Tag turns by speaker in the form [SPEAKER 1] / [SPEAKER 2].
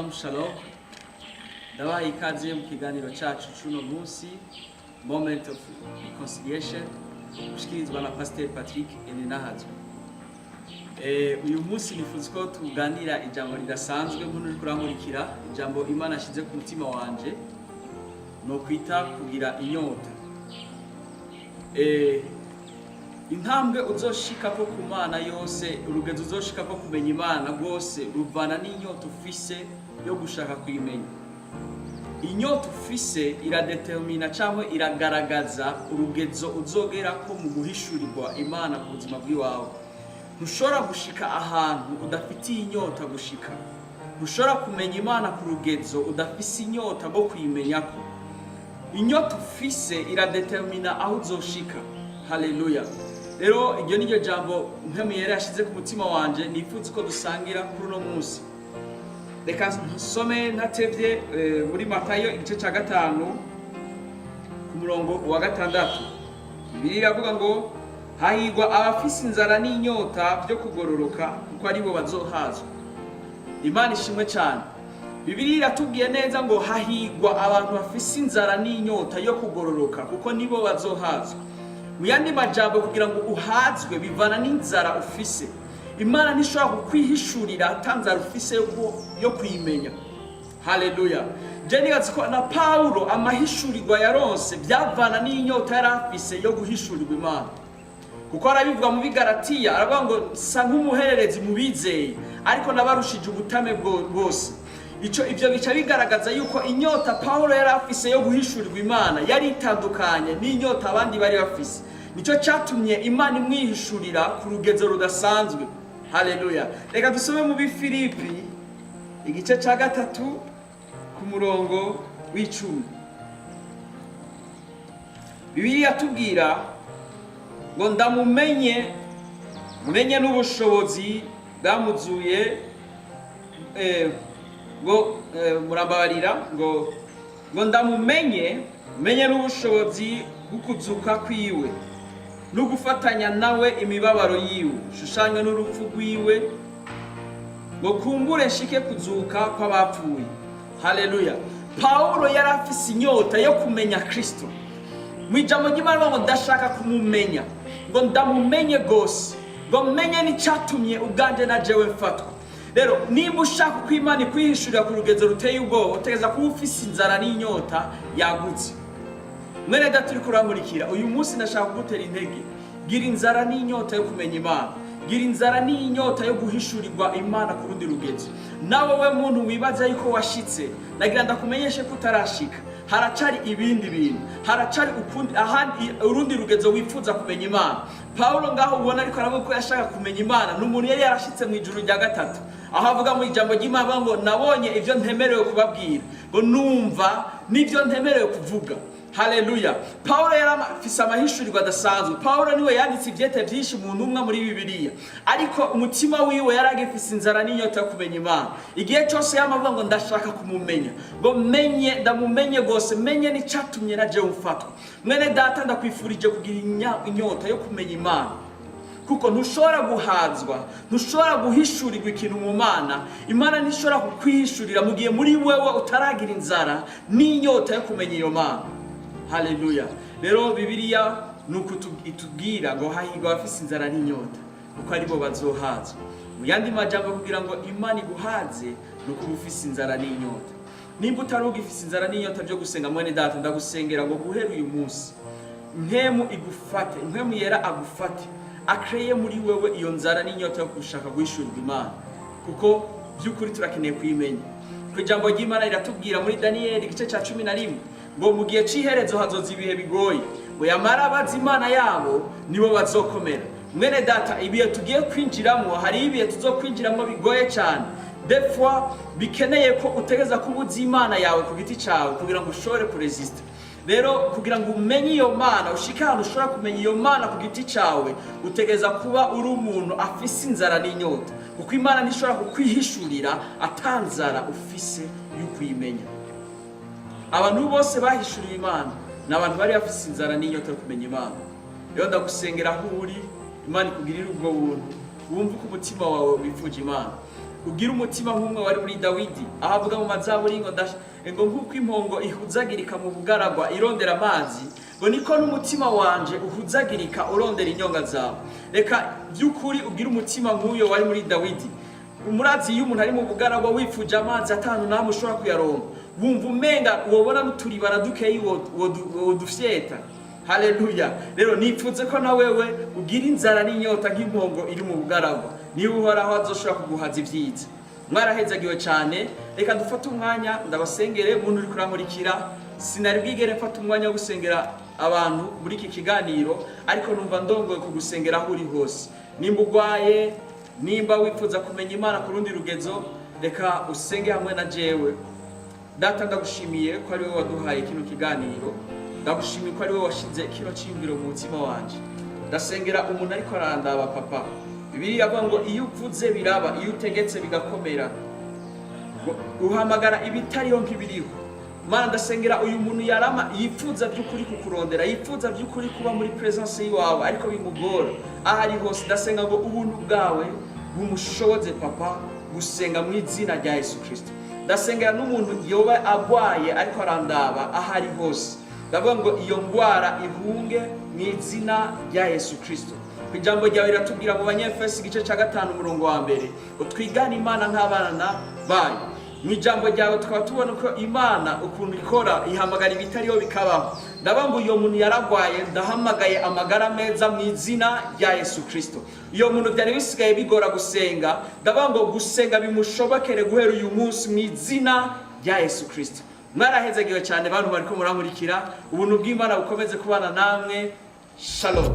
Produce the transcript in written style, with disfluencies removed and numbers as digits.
[SPEAKER 1] Shalom Shalom. Ndabaha ikaze mu kiganiro cyacu cy'uno munsi Moment of Reconciliation ushikirizwa na Pastor Patrick Eninahazwe. Uyu munsi nifuza ko tuganira ijambo ridasanzwe nk'uri kuramurikira ijambo Imana ashize ku mutima wanje no kwita kugira inyota. Intambwe uzoshika ko ku Mana yose, urugezo uzoshika ko kumenya Imana rwose ruvana n'inyota ufise yo gushaka kuyimenya. Inyota ufise iradetermina cyangwa iragaragaza urugezo uzogera ko mu guhishurirwa Imana ku buzima bw'iwawe. Ntushobora gushika ahantu udafitiye inyota gushika. Ntushobora kumenya Imana ku rugezo udafise inyota bwo kuyimenyako. Inyota ufise iradetermina aho uzoshika. Haleluya. Rero iryo niryo jambo mpemu yera yashize ku mutima wanje nifuza ko dusangira kuri uno munsi. Reka nsome ntatevye muri Matayo igice ca 5 ku murongo wa 6. Bibiliya iravuga ngo hahirwa abafise inzara n'inyota byo kugororoka kuko ari bo bazohazwa. Imana ishimwe cyane. Bibiliya iratubwiye neza ngo hahirwa abantu bafise inzara n'inyota yo kugororoka kuko nibo bazohazwa. Muyandi majambo kugira ngo uhazwe bivana n'inzara ufise. Imana ntishobora kukwihishurira atanzara ufise yo kuyimenya. Haleluya. Jeni gatsiko na Paulo amahishurirwa yaronse byavana n'inyota yarafise yo guhishurirwa Imana. Kuko arabivuga mu Bigalatiya aravuga ngo sa nk'umuhererezi mu bizeye ariko nabarushije ubutame bwose. Ivyo bica bigaragaza yuko inyota Paulo yarafise yo guhishurirwa Imana yari itandukanye n'inyota abandi bari bafise. Nico cyatumye Imana imwihishurira ku rugezo rudasanzwe. Haleluya. Reka dusome mu Bifilipi igice ca 3 ku murongo w'10. Bibiliya tubwira ngo ndamumenye n'ubushobozi bwamuzuye murambabarira ngo ndamumenye n'ubushobozi bw'ukuzuka kwiwe no gufatanya nawe imibabaro yiwe shushanywe n'urupfu rwiwe ngo kumbure nshike kuzuka kw'abapfuye. Haleluya. Paulo yari afise inyota yo kumenya Kristo. Mu ijambo ry'Imana ngo ndashaka kumumenya, ngo ndamumenye gose, ngo menye n'icyatumye ubwanje na jewe mfatwa. Rero nimba ushaka ko Imana ikwihishurira ku rugezo ruteye ubwoba utegeza kuba ufise inzara n'inyota yagutse. Mwene data turi kuramurikira uyu munsi ndashaka kugutera intege. Gira inzara n'inyota yo kumenya Imana. Gira inzara n'inyota yo guhishurirwa Imana ku rundi rugezo. Nawe we muntu wibaza yuko washitse, nagira ndakumenyeshe ko utarashika. Haracari ibindi bintu, haracari urundi rugezo wifuza kumenya Imana. Paulo ngaho ubona ariko aravuga ko yashaka kumenya Imana n'umuntu yari yarashitse mu ijuru rya 3. Aho avuga mu ijambo ry'Imana ngo nabonye ivyo ntemerewe kubabwira, ngo numva n'ivyo ntemerewe kuvuga. Haleluya. Paulo yarafise amahishurirwa adasanzwe. Paulo niwe yanditse ivyete byinshi mu ntumwa muri Bibiliya. Ariko umutima wiwe yaragifise inzara n'inyota yo kumenya Imana. Igihe cyose yamavuga ngo ndashaka kumumenya. Ngo ndamumenye gose, menye n'icyatumye na jewe mfatwa. Mwene data ndakwifurije kugira inyota yo kumenya Imana. Kuko ntushobora guhazwa, ntushobora guhishurirwa ikintu mu Mana. Imana ntishobora kukwihishurira mu gihe muri wewe utaragira inzara n'inyota yo kumenya iyo Mana. Haleluya. Rero Bibiliya nuko itubwira ngo hahirwa abafise inzara n'inyota kuko ari bo bazohazwa. Mu yandi majambo kugira ngo Imana iguhaze nuko ufise inzara n'inyota. Nimba utarugifise inzara n'inyota byo gusenga mwene data ndagusengera ngo guhera uyu munsi mpemu igufate, mpemu yera agufate, akreye muri wewe iyo nzara n'inyota yo gushaka guhishurirwa Imana. Kuko by'ukuri turakeneye kuyimenya. Ku ijambo ry'Imana riratubwira muri Daniel igice ca 11 ngo mu gihe c'iherezo hazoza ibihe bigoye, ngo yamara abazi Imana yabo nibo bazokomera. Mwene data ibihe tugiye kwinjiramo hari ibihe tuzokwinjiramo bigoye cyane. Defwa bikeneye ko utegeza kubuza Imana yawe ku giti cawe kugira ngo ushobore kuresista. Rero kugira ngo umenye iyo Mana, ushika ahantu ushobora kumenya iyo Mana ku giti cawe, utegeza kuba uri umuntu afise inzara n'inyota. Kuko Imana ntishobora kukwihishurira atanzara ufise y'ukuyimenya. Abantu bose bahishuriye Imana n'abantu bari bafise inzara n'inyota yo kumenya Imana. Rero ndagusengera aho uri, Imana ikugirira ubwo buntu, wumva ko umutima wawe wifuje Imana. ugira umutima nk'umwe wari muri Dawidi ahavuga mu mazaburi ngo nk'uko impongo ihuzagirika mu bugaragwa irondera amazi, ngo niko n'umutima wanje uhuzagirika urondera inyonga zawe. Reka by'ukuri ugira umutima nk'uyo wari muri Dawidi. Umurazi iyo umuntu ari mu bugaragwa wifuje amazi atanu namwe ushobora kuyaronka, wumva umenga wobona n'uturibara dukeyi wodufyeta. Haleluya. Rero nipfuze ko na wewe ugira inzara n'inyota nk'impongo iri mu bugaragwa, niba uhoraho azoshobora kuguhaza ibyiza. Mwarahezagiwe cyane. Reka dufate umwanya ndabasengere. Umuntu uri kuramurikira, sinari bwigere mfata umwanya wo gusengera abantu muri iki kiganiro, ariko numva ndongoye kugusengera aho uri hose. Nimba ugwaye, nimba wifuza kumenya Imana ku rundi rugezo, reka usenge hamwe na jewe. Data, ndagushimiye ko ari wowe waduhaye kino kiganiro, ndagushimiye ko ari wowe washize kino cyiyumviro mu mutima wanje. Ndasengera umuntu ariko arandaba papa. Bibiliya avuga ngo iyo uvuze biraba, iyo utegetse bigakomera, uhamagara ibitariho nk'ibiriho. Mana, ndasengera uyu muntu yarama yifuza by'ukuri kukurondera, yifuza by'ukuri kuba muri presence yawe, ariko bimugora ahari hose. Ndasenga ngo ubuntu bwawe bumushoboze papa gusenga mu izina rya Yesu Kristo. Ndasengera n'umuntu yoba agwaye ariko arandaba ahari hose, ndavuga ngo iyo ndwara ihunge mu izina rya Yesu Kristo. Ijambo ryawe riratubwira mu Banyefeso igice cya 5:1 ngo twigane Imana nk'abana bayo. Mu ijambo ryawe tukaba tubona ko Imana ukuntu ikora ihamagara ibitariho bikabaho. Ndavuga ngo iyo muntu yaragwaye, ndahamagaye amagara meza mu izina rya Yesu Kristo. Iyo muntu byari bisigaye bigora gusenga, ndavuga ngo gusenga bimushobokere guhera uyu munsi mu izina rya Yesu Kristo. Mwarahezagiwe cyane bantu bariko muramurikira. Ubuntu bw'Imana bukomeze kubana namwe. Shalom.